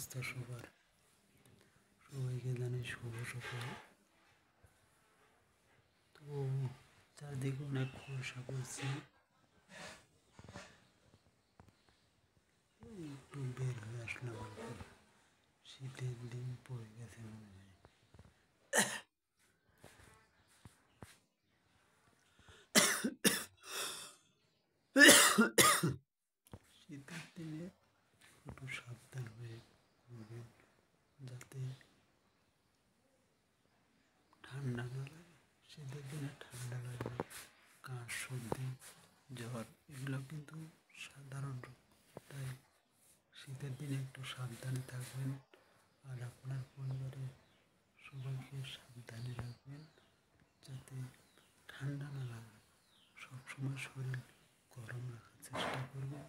সুস্বাস্থ্য সবার। সবাইকে জানাই শুভ সকাল। তো চারদিকে অনেক কুয়াশা পড়ছে, একটু বের হয়ে আসলাম আর কি। শীতের দিন পড়ে গেছে মনে হয়। শীতের দিনে একটু সাবধান হয়ে ঘুরবেন, যাতে ঠান্ডা না লাগে। শীতের দিনে ঠান্ডা লাগবে, কাশ, সর্দি, জ্বর এগুলো কিন্তু সাধারণ রোগ। তাই শীতের দিনে একটু সাবধানে থাকবেন আর আপনার পরিবারের সবাইকে সাবধানে রাখবেন, যাতে ঠান্ডা না লাগে। সবসময় শরীর গরম রাখার চেষ্টা করবেন।